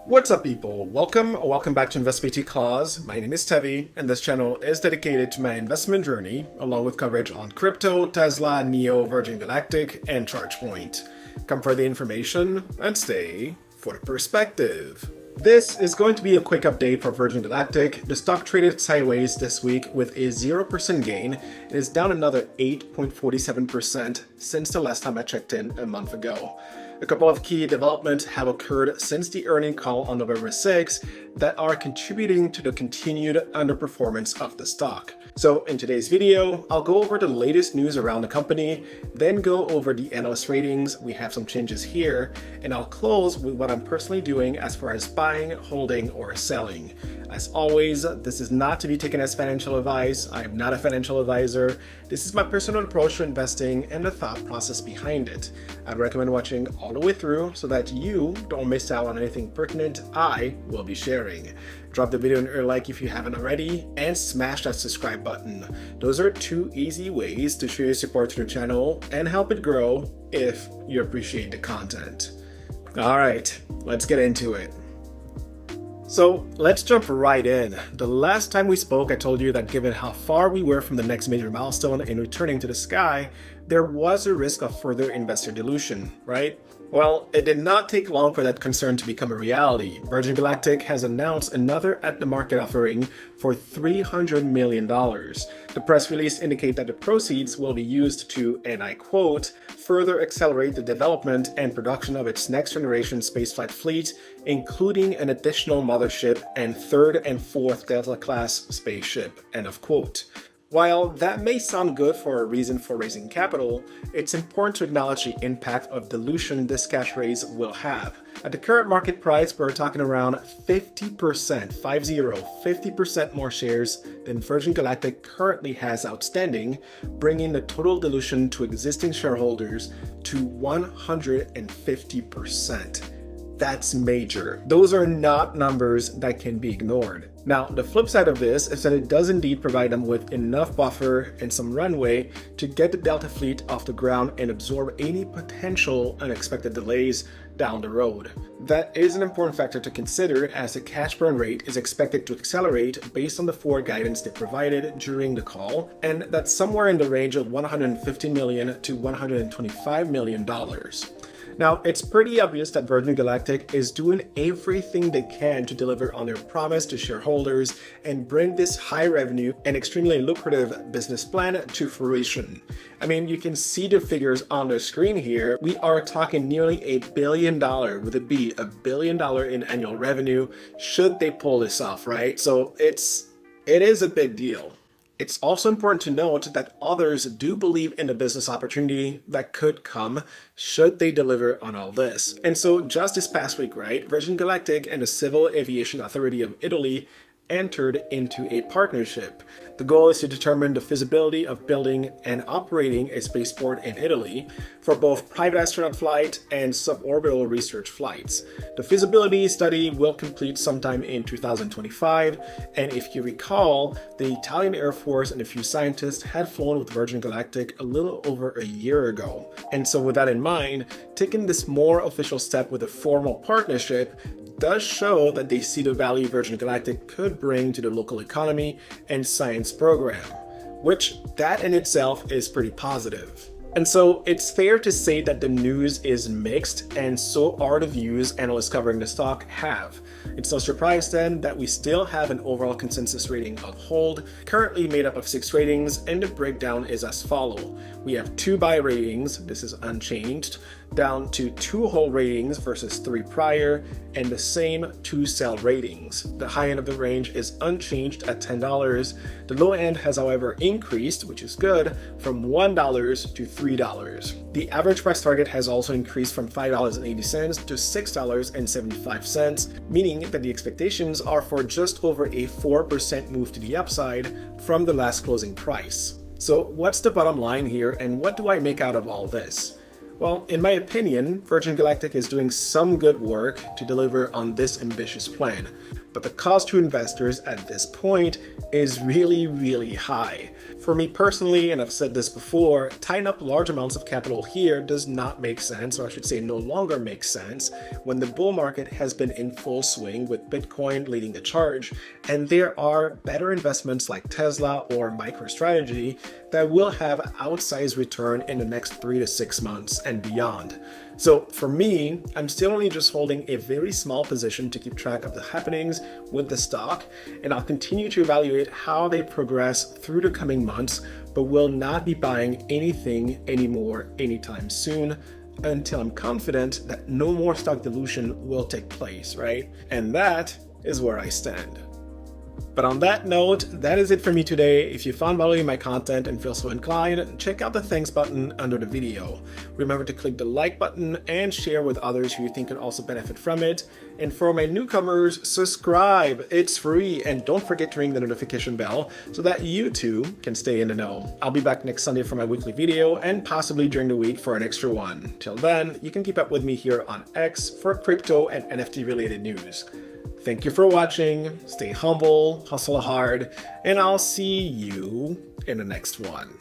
What's up, people? Welcome back to InvestPT Clause. My name is Tevi, and this channel is dedicated to my investment journey, along with coverage on crypto, Tesla, Neo, Virgin Galactic, and ChargePoint. Come for the information and stay for the perspective. This is going to be a quick update for Virgin Galactic. The stock traded sideways this week with a 0% gain. It is down another 8.47% since the last time I checked in a month ago. A couple of key developments have occurred since the earnings call on November 6 that are contributing to the continued underperformance of the stock. So in today's video, I'll go over the latest news around the company, then go over the analyst ratings. We have some changes here, and I'll close with what I'm personally doing as far as buying, holding, or selling. As always, this is not to be taken as financial advice. I am not a financial advisor. This is my personal approach to investing and the thought process behind it. I'd recommend watching all the way through so that you don't miss out on anything pertinent I will be sharing. Drop the video a like if you haven't already, and smash that subscribe button. Those are two easy ways to show your support to the channel and help it grow if you appreciate the content. All right, let's get into it. So let's jump right in. The last time we spoke, I told you that given how far we were from the next major milestone in returning to the sky, there was a risk of further investor dilution, right? Well, it did not take long for that concern to become a reality. Virgin Galactic has announced another at-the-market offering for $300 million. The press release indicates that the proceeds will be used to, and I quote, further accelerate the development and production of its next-generation spaceflight fleet, including an additional mothership and third and fourth Delta-class spaceship, end of quote. While that may sound good for a reason for raising capital, it's important to acknowledge the impact of dilution this cash raise will have. At the current market price, we're talking around 50% more shares than Virgin Galactic currently has outstanding, bringing the total dilution to existing shareholders to 150%. That's major. Those are not numbers that can be ignored. Now, the flip side of this is that it does indeed provide them with enough buffer and some runway to get the Delta fleet off the ground and absorb any potential unexpected delays down the road. That is an important factor to consider, as the cash burn rate is expected to accelerate based on the forward guidance they provided during the call, and that's somewhere in the range of $150 million to $125 million. Now, it's pretty obvious that Virgin Galactic is doing everything they can to deliver on their promise to shareholders and bring this high revenue and extremely lucrative business plan to fruition. I mean, you can see the figures on the screen here. We are talking nearly $1 billion, with a B, $1 billion in annual revenue, should they pull this off, right? So it is a big deal. It's also important to note that others do believe in the business opportunity that could come should they deliver on all this. And so just this past week, right, Virgin Galactic and the Civil Aviation Authority of Italy entered into a partnership. The goal is to determine the feasibility of building and operating a spaceport in Italy for both private astronaut flight and suborbital research flights. The feasibility study will complete sometime in 2025, and if you recall, the Italian Air Force and a few scientists had flown with Virgin Galactic a little over a year ago. And so with that in mind, taking this more official step with a formal partnership does show that they see the value Virgin Galactic could bring to the local economy and science program, which that in itself is pretty positive. And so it's fair to say that the news is mixed, and so are the views analysts covering the stock have. It's no surprise then that we still have an overall consensus rating of hold, currently made up of 6 ratings, and the breakdown is as follows. We have 2 buy ratings, this is unchanged, down to 2 hold ratings versus 3 prior, and the same 2 sell ratings. The high end of the range is unchanged at $10. The low end has, however, increased, which is good, from $1 to $3. The average price target has also increased from $5.80 to $6.75, meaning that the expectations are for just over a 4% move to the upside from the last closing price. So what's the bottom line here, and what do I make out of all this? Well, in my opinion, Virgin Galactic is doing some good work to deliver on this ambitious plan, but the cost to investors at this point is really high. For me personally, and I've said this before, tying up large amounts of capital here does not make sense, or I should say no longer makes sense, when the bull market has been in full swing with Bitcoin leading the charge, and there are better investments like Tesla or MicroStrategy that will have outsized return in the next 3 to 6 months and beyond. So for me, I'm still only just holding a very small position to keep track of the happenings with the stock, and I'll continue to evaluate how they progress through the coming months, but will not be buying anything anymore anytime soon until I'm confident that no more stock dilution will take place, right? And that is where I stand. But on that note, that is it for me today. If you found value in my content and feel so inclined, check out the thanks button under the video. Remember to click the like button and share with others who you think could also benefit from it. And for my newcomers, subscribe. It's free. And don't forget to ring the notification bell so that you too can stay in the know. I'll be back next Sunday for my weekly video and possibly during the week for an extra one. Till then, you can keep up with me here on X for crypto and NFT related news. Thank you for watching, stay humble, hustle hard, and I'll see you in the next one.